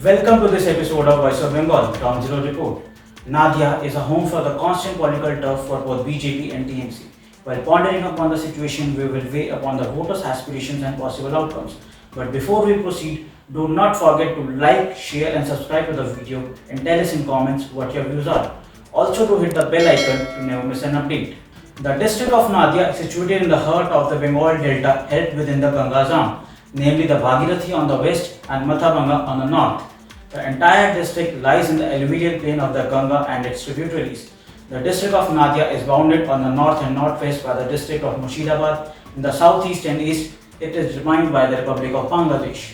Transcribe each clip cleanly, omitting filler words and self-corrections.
Welcome to this episode of Voice of Bengal, Ground Zero Report. Nadia is a home for the constant political turf for both BJP and TMC. While pondering upon the situation, we will weigh upon the voters' aspirations and possible outcomes. But before we proceed, do not forget to like, share and subscribe to the video and tell us in comments what your views are. Also to hit the bell icon to never miss an update. The district of Nadia is situated in the heart of the Bengal Delta held within the Ganga's arm, namely the Bhagirathi on the west and Mathabanga on the north. The entire district lies in the alluvial plain of the Ganga and its tributaries. The district of Nadia is bounded on the north and northwest by the district of Murshidabad. In the southeast and east, it is joined by the Republic of Bangladesh.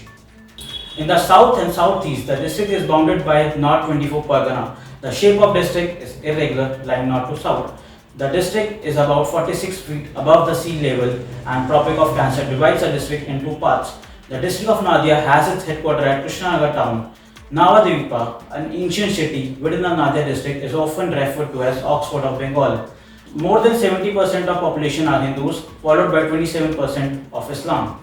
In the south and southeast, the district is bounded by North 24 Pargana. The shape of district is irregular, lying north to south. The district is about 46 feet above the sea level, and Tropic of Cancer divides the district in two parts. The district of Nadia has its headquarters at Krishnanagar town. Navadvipa, an ancient city within the Nadia district, is often referred to as Oxford of Bengal. More than 70% of population are Hindus, followed by 27% of Islam.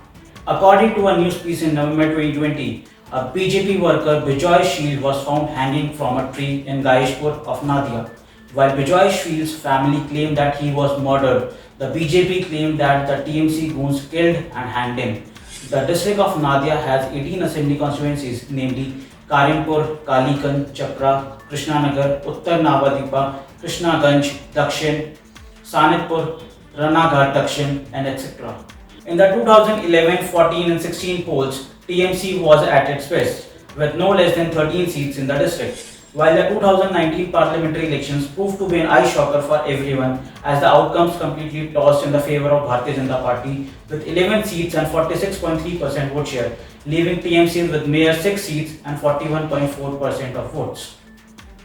According to a news piece in November 2020, a BJP worker, Bijoy Shield, was found hanging from a tree in Gayeshpur of Nadia. While Bijoy Shield's family claimed that he was murdered, the BJP claimed that the TMC goons killed and hanged him. The district of Nadia has 18 assembly constituencies, namely Karimpur, Kalikan, Chapra, Krishnanagar, Uttar Navadvipa, Krishnaganj, Dakshin, Sanitpur, Ranaghat Dakshin, and etc. In the 2011, 14 and 16 polls, TMC was at its best, with no less than 13 seats in the district. While the 2019 parliamentary elections proved to be an eye shocker for everyone, as the outcomes completely tossed in the favor of Bharatiya Janata Party with 11 seats and 46.3% vote share, leaving TMC with mere 6 seats and 41.4% of votes.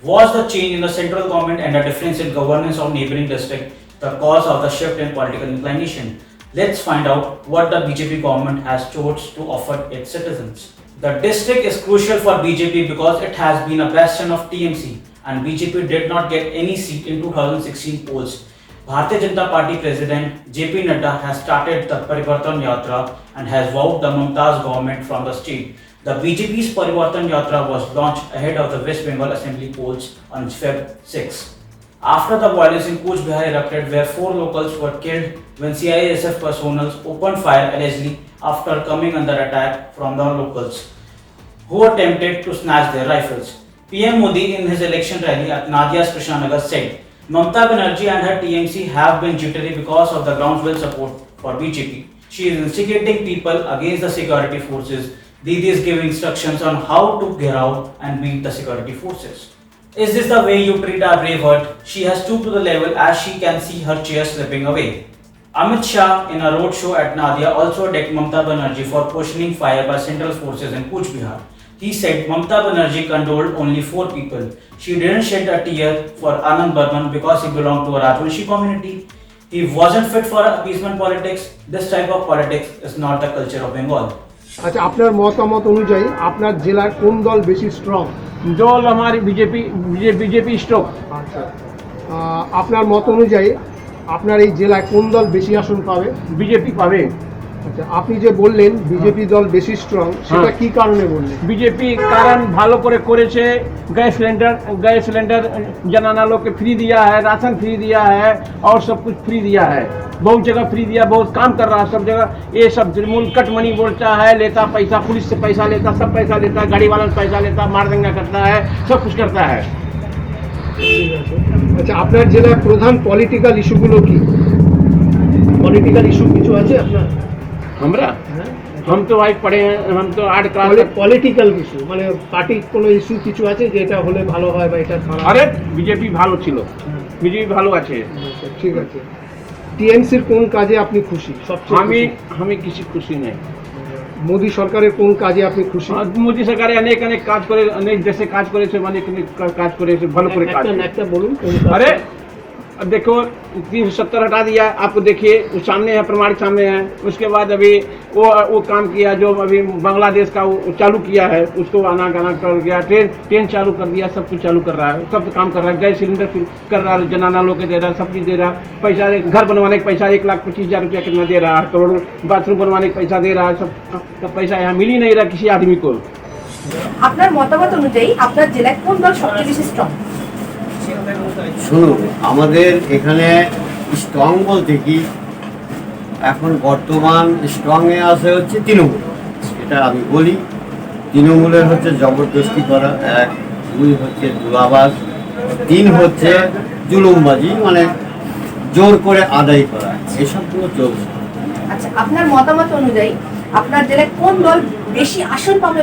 Was the change in the central government and a difference in governance of neighbouring district the cause of the shift in political inclination? Let's find out what the BJP government has chose to offer its citizens. The district is crucial for BJP because it has been a bastion of TMC, and BJP did not get any seat in 2016 polls. Bharatiya Janata Party President JP Nadda has started the Parivartan Yatra and has vowed the Mamta's government from the state. The BJP's Parivartan Yatra was launched ahead of the West Bengal Assembly polls on Feb 6. After the violence in Cooch Behar erupted, where 4 locals were killed when CISF personnel opened fire allegedly after coming under attack from the locals, who attempted to snatch their rifles. PM Modi in his election rally at Nadia's Krishnanagar said, Mamata Banerjee and her TMC have been jittery because of the groundswell support for BJP. She is instigating people against the security forces. Didi is giving instructions on how to get out and beat the security forces. Is this the way you treat our brave heart? She has stooped to the level as she can see her chair slipping away. Amit Shah in a roadshow at Nadia also decked Mamata Banerjee for questioning fire by central forces in Cooch Behar. He said Mamata Banerjee condoled only 4 people. She didn't shed a tear for Anand Burman because he belonged to a Rajvanshi community. He wasn't fit for appeasement politics. This type of politics is not the culture of Bengal. আচ্ছা, আপনার মতামত অনুযায়ী আপনার জেলার কোন দল বেশি strong? দল আমার বিজেপি স্ট্রং। আচ্ছা, আপনার মত অনুযায়ী আপনার এই জেলায় কোন দল বেশি আসন পাবে? বিজেপি পাবে। আচ্ছা, আপনি যে বললেন বিজেপি দল বেশি স্ট্রং, সেটা কি কারণে বললেন? বিজেপি কারণ ভালো করেছে, गैस सिलेंडर जनाना लोग के फ्री दिया है, राशन फ्री दिया है और सब कुछ फ्री दिया है, बहुत जगह फ्री दिया, बहुत काम कर रहा है सब जगह। ये सब तृणमूल कट मनी बोलता है, लेता पैसा, पुलिस से पैसा लेता, सब पैसा लेता, गाड़ी वाला से पैसा लेता, मार दंगा करता है, सब कुछ करता है। আচ্ছা, আপনার জেলার প্রধান পলিটিক্যাল ইস্যুগুলো কি? পলিটিক্যাল ইস্যু কিছু আছে আপনার? আমরা हम तो भाई पढ़े हैं, हम तो 8 क्लास পলিটিক্যাল ইস্যু মানে পার্টি কোনো ইস্যু কিছু আছে যে এটা হলে ভালো হয় বা এটা খারাপ? আরে বিজেপি ভালো ছিল, বিজেপি ভালো আছে। আচ্ছা, ঠিক আছে। টিএমসির কোন কাজে আপনি খুশি সবচেয়ে? আমি কিছু খুশি নাই। মোদী সরকারের কোন কাজে আপনি খুশি? মোদী সরকার অনেক কাজ করে, অনেক দেশে কাজ করেছে, অনেক কাজ করেছে, ভালো করে কাজ। একটা বলুন। আরে अब देखो 370 हटा दिया, आपको देखिए वो सामने है, प्रमाणिक सामने है। उसके बाद अभी वो काम किया जो अभी बांग्लादेश का वो चालू किया है, उसको आना गाना कर गया, ट्रेन चालू कर दिया, सब कुछ चालू कर रहा है, सब काम कर रहा है, गैस सिलेंडर फिर कर रहा है, जनाना लोग के दे रहा है, सब चीज़ दे रहा है, पैसा घर बनवाने का पैसा 1,25,000 रुपया कितना दे रहा है, करोड़ बाथरूम बनवाने का पैसा दे रहा है, सब पैसा यहाँ मिल ही नहीं रहा किसी आदमी को। আপনার মতামত অনুযায়ী আপনার জেলায় কোন দল সবচেয়ে বেশি স্ট্রং? শুনুন, আমাদের এখানে স্ট্রং বলতে কি, এখন বর্তমান স্ট্রংয়ে আছে হচ্ছে তৃণমূল। এটা আমি বলি, তৃণমূলের হচ্ছে জবরদস্তি করা, 1, 2 হচ্ছে দুলাবাস, 3 হচ্ছে জুলুমবাজি, মানে জোর করে আদায় করা, এসবগুলো চলছে। আচ্ছা, আপনার মতামত অনুযায়ী আপনার জেলায় কোন দল বেশি আসন পাবে?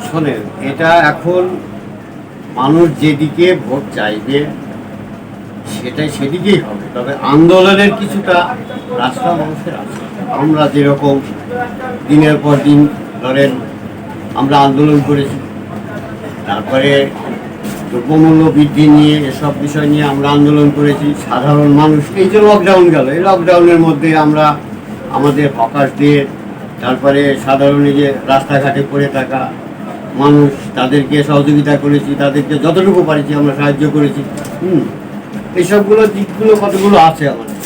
শোনেন, এটা এখন মানুষ যেদিকে ভোট চাইবে সেদিকেই হবে, তবে আন্দোলনের কিছুটা রাস্তা মানুষের আছে। আমরা যেরকম দিনের পর দিন ধরেন আমরা আন্দোলন করেছি, তারপরে দ্রব্যমূল্য বৃদ্ধি নিয়ে এসব বিষয় নিয়ে আমরা আন্দোলন করেছি। সাধারণ মানুষ, এই যে লকডাউন গেল, এই লকডাউনের মধ্যে আমরা আমাদের হকারদের, তারপরে সাধারণ এই যে রাস্তাঘাটে পড়ে থাকা মানুষ, তাদেরকে সহযোগিতা করেছি, তাদেরকে যতটুকু পারেছি আমরা সাহায্য করেছি। এইসবগুলো দিকগুলো কতগুলো আছে আমাদের।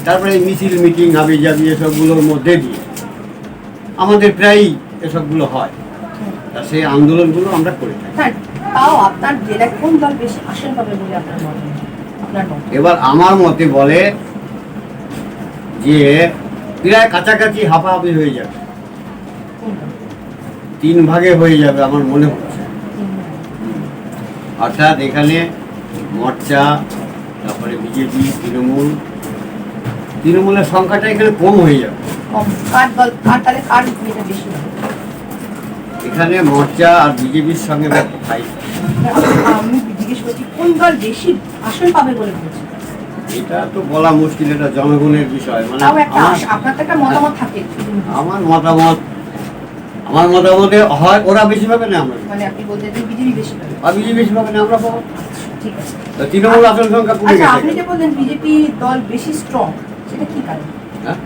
তারপরে মিছিল মিটিং হাবি জাবি এসবগুলোর মধ্যে দিয়ে আমাদের প্রায়ই এসবগুলো হয়, তা সেই আন্দোলনগুলো আমরা করে থাকি। হ্যাঁ, তাও আপনার জেলায় কোন দল বেশি আসন পাবে বলে আপনার মত? এবার আমার মতে বলে যে প্রায় কাছাকাছি হাফাহাফি হয়ে যাবে, 3 ভাগে হয়ে যাবে আমার মনে হচ্ছে। অর্থাৎ এখানে মোর্চা, তারপরে বিজেপি, তৃণমূলের সংখ্যাটা এখানে কম হয়ে যাবে। এখানে মোর্চা আর বিজেপির সঙ্গে ফাইট। আমি জিজ্ঞেস করছি কোন দল বেশি আসন পাবে বলে বলছি? এটা তো বলা মুশকিল, এটা জনগণের বিষয়। মানে আপনার তো একটা মতামত থাকে। আমার মতামতে হয় ওরা বেশি পাবে না, আমরা মানে আপনি বলতে চাইছেন বিজেপি বেশি পাবে? আর বিজেপি বেশি পাবে না, আমরা পাবো। ঠিক আছে, তো তৃণমূল আসন সংখ্যা কমে আচ্ছা, গেছে। আপনি যে বললেন বিজেপি দল বেশি স্ট্রং, সেটা কি কারণ? হ্যাঁ?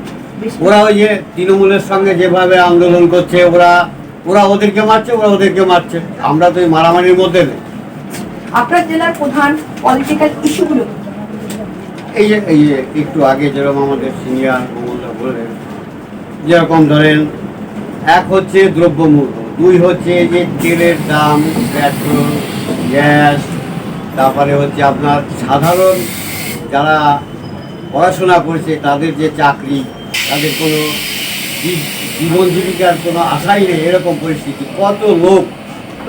ওরা ওই যে তৃণমূলের সঙ্গে যেভাবে আন্দোলন করছে, ওরা ওদেরকে মারছে, আমরা তো এই মারামারির মধ্যে নেই। আপনার জেলার প্রধান পলিটিক্যাল ইস্যুগুলো? এই যে একটু আগে যেরকম আমাদের সিনিয়র মঙ্গলদা বললেন, যেরকম ধরেন 1 হচ্ছে দ্রব্যমূল্য, 2 হচ্ছে যে তেলের দাম, পেট্রোল, গ্যাস, তারপরে হচ্ছে আপনার সাধারণ যারা পড়াশোনা করেছে তাদের যে চাকরি, তাদের কোনো জীবন জীবিকার কোনো আশাই নেই, এরকম পরিস্থিতি। কত লোক,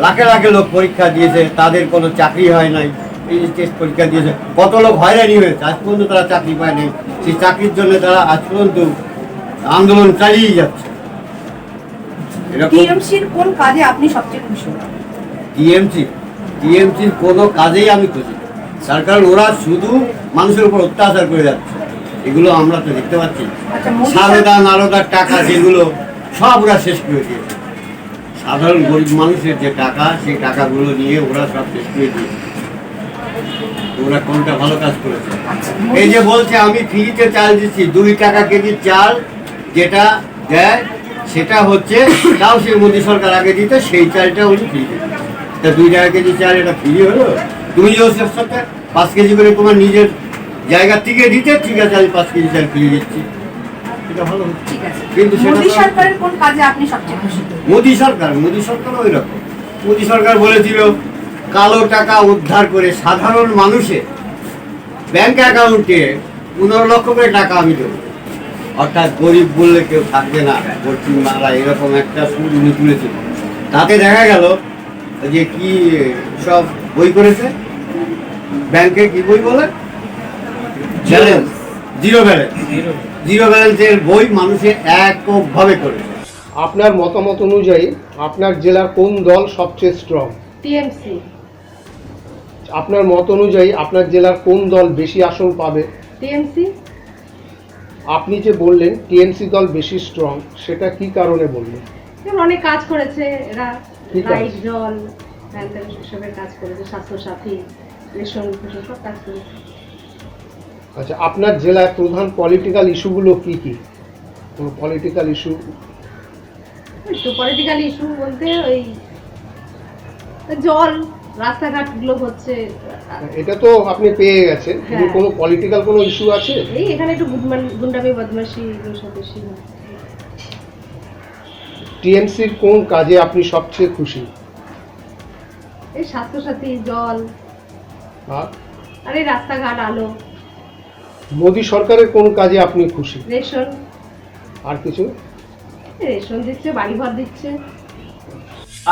লাখে লাখে লোক পরীক্ষা দিয়েছে, তাদের কোনো চাকরি হয় নাই। এই যে টেস্ট পরীক্ষা দিয়েছে, কত লোক হয়রানি হয়েছে, আজ পর্যন্ত তারা চাকরি পায় নাই। সেই চাকরির জন্য তারা আজ পর্যন্ত আন্দোলন চালিয়ে যাচ্ছে। টিএমসির কোন কাজে আপনি সবচেয়ে খুশি? টিএমসির কোনো কাজেই আমি খুশি, তার কারণ ওরা শুধু মানুষের উপর অত্যাচার করে যাচ্ছে, এগুলো আমরা তো দেখতে পাচ্ছি। সারদা নারদার টাকা যেগুলো সব ওরা শেষ করে দিয়েছে। সাধারণ গরিব মানুষের যে টাকা, সেই টাকাগুলো নিয়ে ওরা সব শেষ করে দিয়েছে। ওরা কোনটা ভালো কাজ করেছে? এই যে বলছে আমি ফ্রিতে চাল দিচ্ছি, 2 টাকা কেজি চাল যেটা দেয় সেটা হচ্ছে, তাও সেই মোদী সরকার আগে দিত, সেই চালটা উনি ফ্রি দিতেন। তা 2 টাকা কেজি চাল এটা ফ্রি হলো? তুমি যে ওর সাথে 5 কেজি করে তোমার নিজের জায়গা থেকে দিতে, ঠিক আছে আমি 5 কেজি চাল ফ্রি দিচ্ছি, এটা ভালো হচ্ছে। কিন্তু মোদী সরকারের কোন কাজে আপনি সবচেয়ে খুশি? মোদী সরকার ওই রকম। মোদী সরকার বলেছিল কালো টাকা উদ্ধার করে সাধারণ মানুষের ব্যাংক অ্যাকাউন্টে 15 লক্ষ করে টাকা আমি দেবো, অর্থাৎ গরিব বললে কেউ থাকবে না, পশ্চিম বাংলা, এরকম একটা সুর উনি তুলেছিল। তাতে দেখা গেল যে কি সব বই করেছে, ব্যাংকে কি বই বলে, ব্যালেন্স, জিরো ব্যালেন্সের বই মানুষের একভাবে করেছে। আপনার মতামত অনুযায়ী আপনার জেলার কোন দল সবচেয়ে স্ট্রং? টিএমসি। আপনার মত অনুযায়ী আপনার জেলার কোন দল বেশি আসন পাবে? টিএমসি। আপনি যে বললেন টিএমসি দল বেশি স্ট্রং, সেটা কি কারণে বললেন? অনেক কাজ করেছে এরা, কি কাজ? লাইট, জল, এসবের কাজ করেছে, স্বাস্থ্যসাথী, রেশন ফেশন সব কাজ করি। আচ্ছা, আপনার জেলায় প্রধান পলিটিক্যাল ইস্যুগুলো কি কি? কোনো পলিটিক্যাল ইস্যু? তো পলিটিক্যাল ইস্যু বলতে ওই জল, রাস্তাঘাটগুলো হচ্ছে, এটা তো আপনি পেয়ে গেছেন, কিন্তু হ্যাঁ। কোনো পলিটিক্যাল কোনো ইস্যু আছে? এই এখানে একটু গুন্ডামি বদমাশি এগুলো সব বেশি হয়। টিএমসির কোন কাজে আপনি সবচেয়ে খুশি? এই স্বাস্থ্যসাথী, জল, আর আর এই রাস্তাঘাট, আলো, মোদী সরকারের কোন কাজে আপনি খুশি? রেশন, আর কিছু? রেশন দিচ্ছে, বাড়িঘর দিচ্ছে।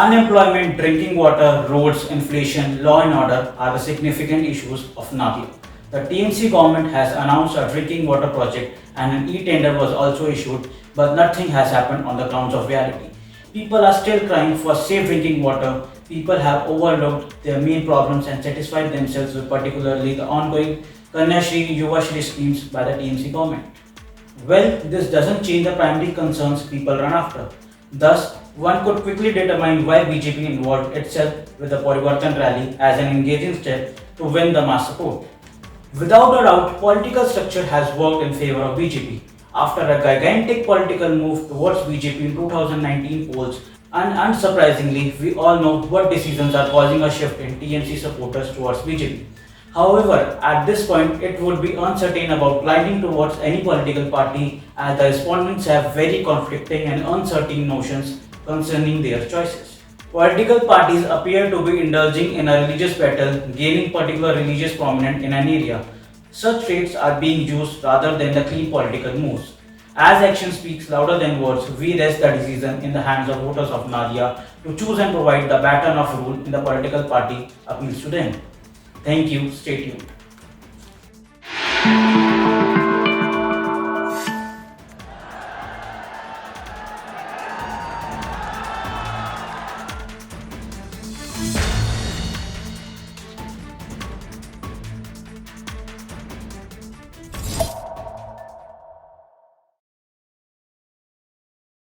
Unemployment, drinking water, roads, inflation, law and order are the significant issues of Nadia. The TMC government has announced a drinking water project and an e-tender was also issued, but nothing has happened on the grounds of reality. People are still crying for safe drinking water. People have overlooked their main problems and satisfied themselves with particularly the ongoing Kanya Shri Yuva Shri schemes by the TMC government. Well, this doesn't change the primary concerns people run after. Thus, one could quickly determine why BJP involved itself with the Parivartan rally as an engaging step to win the mass support. Without a doubt, political structure has worked in favor of BJP. After a gigantic political move towards BJP in 2019 polls, and unsurprisingly, we all know what decisions are causing a shift in TMC supporters towards BJP. However, at this point, it would be uncertain about gliding towards any political party as the respondents have very conflicting and uncertain notions concerning their choices. Political parties appear to be indulging in a religious battle, gaining particular religious prominence in an area. Such traits are being used rather than the clean political moves. As action speaks louder than words, we rest the decision in the hands of voters of Nadia to choose and provide the baton of rule in the political party appeals to them. Thank you. Stay tuned.